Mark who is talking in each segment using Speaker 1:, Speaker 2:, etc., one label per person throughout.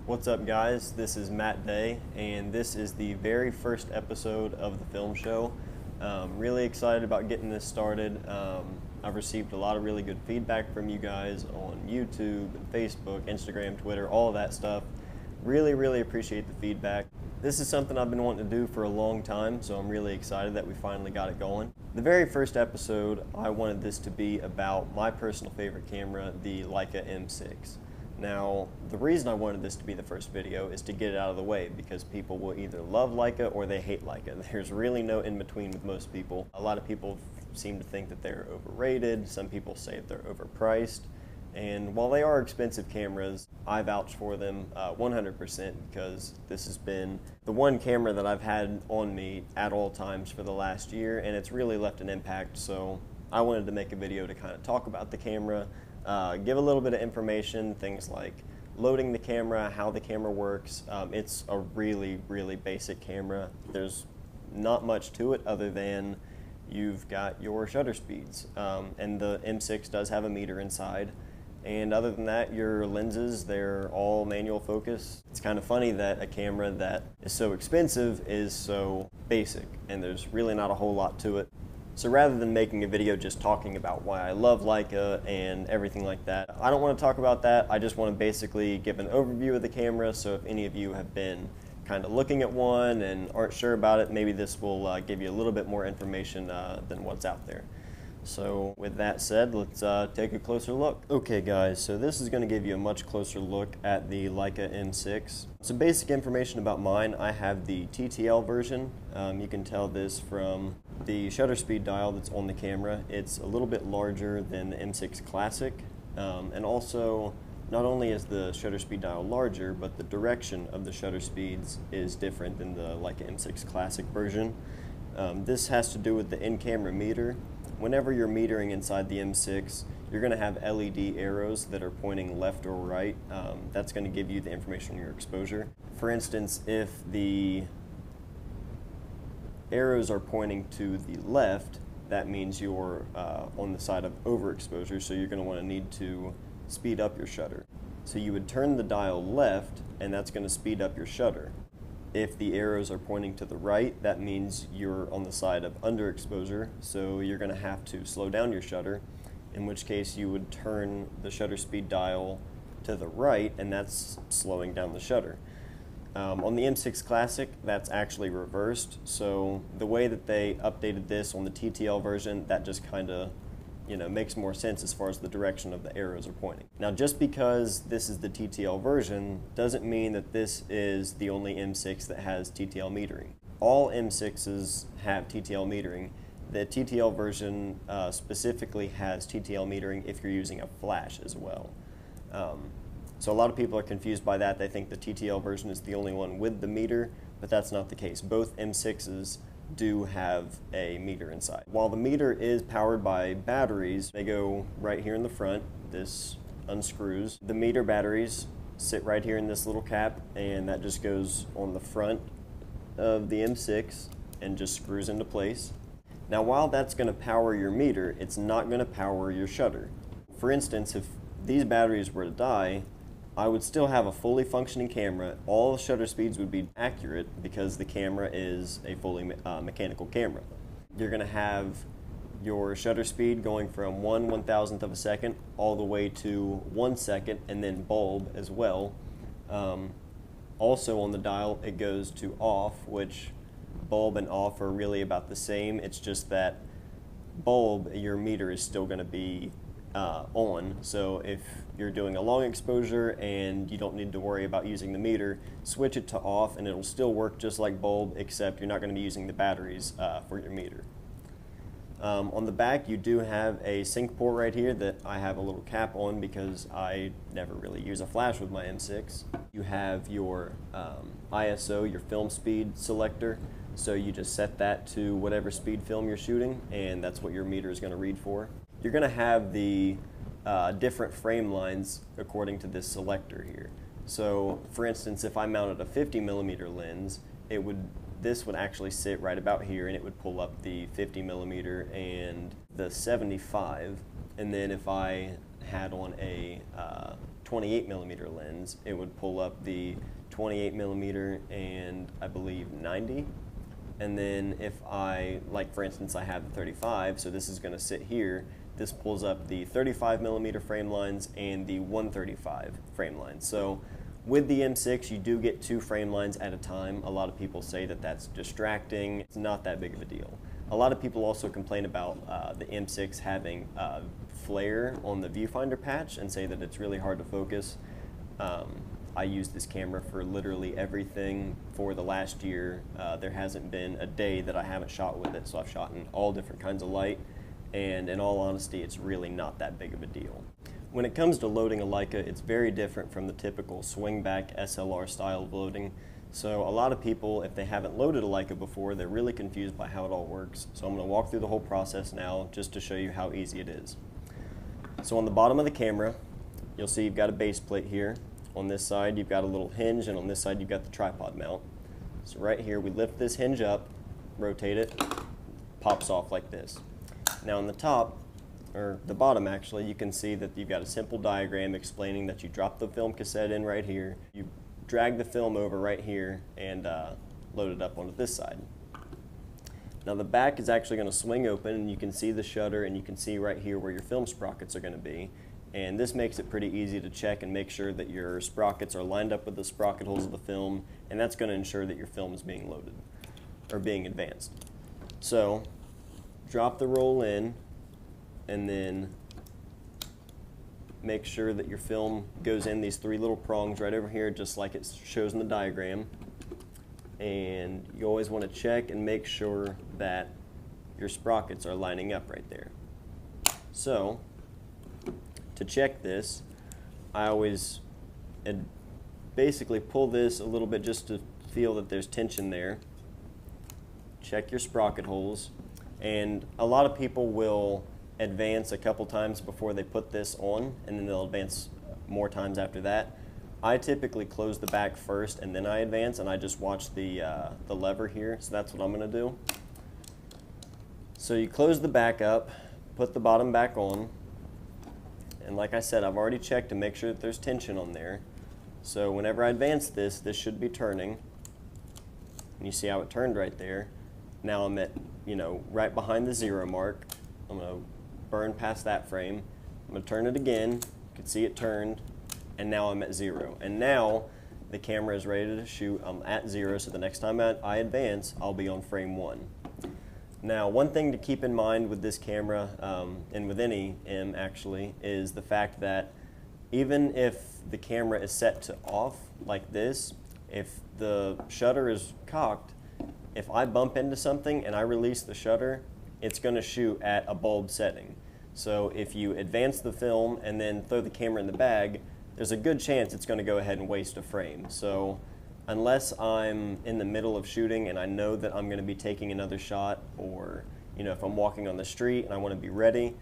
Speaker 1: What's up, guys? This is Matt Day, and this is the very first episode of the film show. Really excited about getting this started. I've received a lot of really good feedback from you guys on YouTube, and Facebook, Instagram, Twitter, all of that stuff. Really appreciate the feedback. This is something I've been wanting to do for a long time, so I'm really excited that we finally got it going. The very first episode, I wanted this to be about my personal favorite camera, the Leica M6. Now, the reason I wanted this to be the first video is to get it out of the way, because people will either love Leica or they hate Leica. There's really no in between with most people. A lot of people seem to think that they're overrated. Some people say that they're overpriced. And while they are expensive cameras, I vouch for them 100% because this has been the one camera that I've had on me at all times for the last year, and it's really left an impact. So I wanted to make a video to kind of talk about the camera, give a little bit of information, things like loading the camera, how the camera works. It's a really basic camera. There's not much to it other than you've got your shutter speeds, and the M6 does have a meter inside. And other than that, your lenses, they're all manual focus. It's kind of funny that a camera that is so expensive is so basic, and there's really not a whole lot to it. So rather than making a video just talking about why I love Leica and everything like that, I don't want to talk about that. I just want to basically give an overview of the camera, so if any of you have been kind of looking at one and aren't sure about it, maybe this will give you a little bit more information than what's out there. So with that said, let's take a closer look. Okay guys, so this is going to give you a much closer look at the Leica M6. Some basic information about mine. I have the TTL version. You can tell this from the shutter speed dial that's on the camera. It's a little bit larger than the M6 Classic, and also not only is the shutter speed dial larger, but the direction of the shutter speeds is different than the Leica M6 Classic version. This has to do with the in-camera meter. Whenever you're metering inside the M6, you're going to have LED arrows that are pointing left or right. That's going to give you the information on your exposure. For instance, if the arrows are pointing to the left, that means you're on the side of overexposure, so you're going to want to need to speed up your shutter. So you would turn the dial left, and that's going to speed up your shutter. If the arrows are pointing to the right, that means you're on the side of underexposure, so you're going to have to slow down your shutter, in which case you would turn the shutter speed dial to the right, and that's slowing down the shutter. On the M6 Classic, that's actually reversed, so the way that they updated this on the TTL version, that just kind of makes more sense as far as the direction of the arrows are pointing. Now, just because this is the TTL version doesn't mean that this is the only M6 that has TTL metering. All M6s have TTL metering. The TTL version specifically has TTL metering if you're using a flash as well. So a lot of people are confused by that. They think the TTL version is the only one with the meter, but that's not the case. Both M6s do have a meter inside. While the meter is powered by batteries, they go right here in the front. This unscrews. The meter batteries sit right here in this little cap, and that just goes on the front of the M6 and just screws into place. Now, while that's going to power your meter, it's not going to power your shutter. For instance, if these batteries were to die, I would still have a fully functioning camera. All shutter speeds would be accurate because the camera is a fully mechanical camera. You're going to have your shutter speed going from 1/1000th of a second all the way to 1 second, and then bulb as well. Also on the dial, it goes to off, which bulb and off are really about the same. It's just that bulb, your meter is still going to be on. So if you're doing a long exposure and you don't need to worry about using the meter, switch it to off and it'll still work just like bulb, except you're not going to be using the batteries for your meter. On the back, you do have a sync port right here that I have a little cap on because I never really use a flash with my M6. You have your ISO, your film speed selector, so you just set that to whatever speed film you're shooting, and that's what your meter is going to read for. You're going to have the different frame lines according to this selector here. So for instance, if I mounted a 50mm lens, this would actually sit right about here, and it would pull up the 50mm and the 75. And then if I had on a 28 millimeter lens, it would pull up the 28 millimeter and I believe 90. And then if I, like for instance, I have the 35, so this is going to sit here. This pulls up the 35 millimeter frame lines and the 135 frame lines. So with the M6, you do get 2 frame lines at a time. A lot of people say that that's distracting. It's not that big of a deal. A lot of people also complain about the M6 having flare on the viewfinder patch and say that it's really hard to focus. I use this camera for literally everything for the last year. There hasn't been a day that I haven't shot with it, so I've shot in all different kinds of light, and in all honesty, it's really not that big of a deal. When it comes to loading a Leica, it's very different from the typical swing-back SLR style of loading. So a lot of people, if they haven't loaded a Leica before, they're really confused by how it all works. So I'm going to walk through the whole process now just to show you how easy it is. So on the bottom of the camera, you'll see you've got a base plate here. On this side, you've got a little hinge, and on this side, you've got the tripod mount. So right here, we lift this hinge up, rotate it, pops off like this. Now on the top, or the bottom actually, you can see that you've got a simple diagram explaining that you drop the film cassette in right here, you drag the film over right here, and load it up onto this side. Now the back is actually going to swing open, and you can see the shutter, and you can see right here where your film sprockets are going to be. And this makes it pretty easy to check and make sure that your sprockets are lined up with the sprocket holes of the film, and that's going to ensure that your film is being loaded, or being advanced. So, drop the roll in, and then make sure that your film goes in these 3 little prongs right over here, just like it shows in the diagram. And you always want to check and make sure that your sprockets are lining up right there. So, to check this, I always basically pull this a little bit just to feel that there's tension there. Check your sprocket holes, and a lot of people will advance a couple times before they put this on, and then they'll advance more times after that. I typically close the back first and then I advance, and I just watch the lever here, so that's what I'm going to do. So you close the back up, put the bottom back on, and like I said, I've already checked to make sure that there's tension on there. So whenever I advance this, this should be turning, and you see how it turned right there. Now I'm at, right behind the 0 mark. I'm going to burn past that frame. I'm going to turn it again. You can see it turned, and now I'm at 0. And now the camera is ready to shoot. I'm at 0, so the next time I advance, I'll be on frame 1. Now, one thing to keep in mind with this camera, and with any M actually, is the fact that even if the camera is set to off like this, if the shutter is cocked, if I bump into something and I release the shutter, it's going to shoot at a bulb setting. So if you advance the film and then throw the camera in the bag, there's a good chance it's going to go ahead and waste a frame. So unless I'm in the middle of shooting and I know that I'm going to be taking another shot, or if I'm walking on the street and I want to be ready,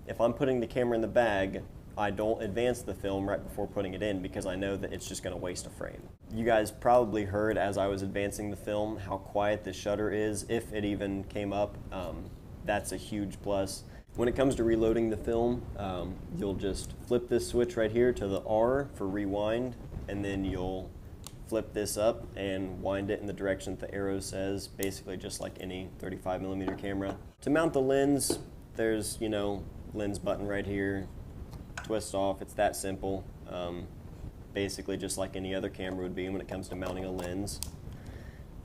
Speaker 1: if I'm putting the camera in the bag, I don't advance the film right before putting it in, because I know that it's just going to waste a frame. You guys probably heard as I was advancing the film how quiet the shutter is, if it even came up. That's a huge plus. When it comes to reloading the film, you'll just flip this switch right here to the R for rewind, and then you'll flip this up and wind it in the direction that the arrow says, basically just like any 35mm camera. To mount the lens, there's, lens button right here. Twist off, it's that simple. Basically just like any other camera would be when it comes to mounting a lens.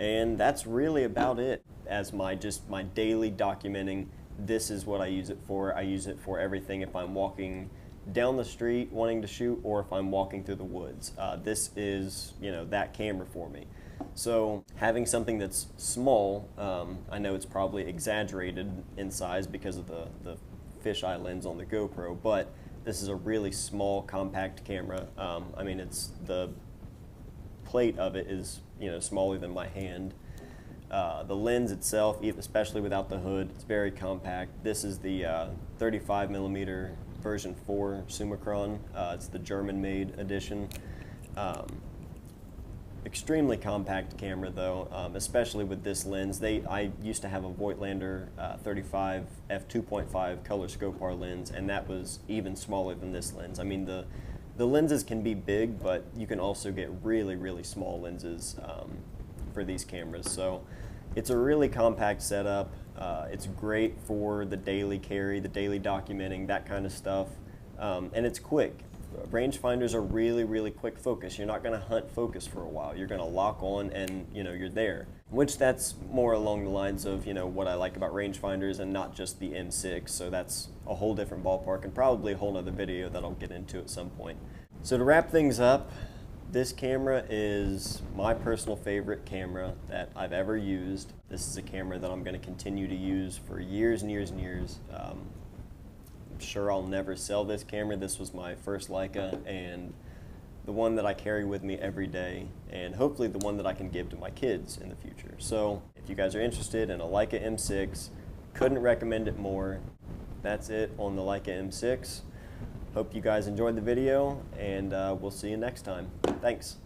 Speaker 1: And that's really about it. As my daily documenting, this is what I use it for. I use it for everything if I'm walking down the street wanting to shoot, or if I'm walking through the woods. This is, that camera for me. So having something that's small, I know it's probably exaggerated in size because of the fisheye lens on the GoPro, but this is a really small, compact camera. I mean, the plate of it is, smaller than my hand. The lens itself, especially without the hood, it's very compact. This is the 35mm version 4 Summicron. It's the German-made edition. Extremely compact camera though, especially with this lens. I used to have a Voigtlander 35 f2.5 color scope R lens, and that was even smaller than this lens. I mean, the The lenses can be big, but you can also get really, really small lenses for these cameras. So it's a really compact setup. It's great for the daily carry, the daily documenting, that kind of stuff. And it's quick. Rangefinders are really, really quick focus. You're not going to hunt focus for a while. You're going to lock on and you're there. Which that's more along the lines of what I like about rangefinders and not just the M6. So that's a whole different ballpark and probably a whole other video that I'll get into at some point. So to wrap things up, this camera is my personal favorite camera that I've ever used. This is a camera that I'm going to continue to use for years and years and years. I'm sure I'll never sell this camera. This was my first Leica and the one that I carry with me every day, and hopefully the one that I can give to my kids in the future. So if you guys are interested in a Leica M6, couldn't recommend it more. That's it on the Leica M6. Hope you guys enjoyed the video, and we'll see you next time. Thanks.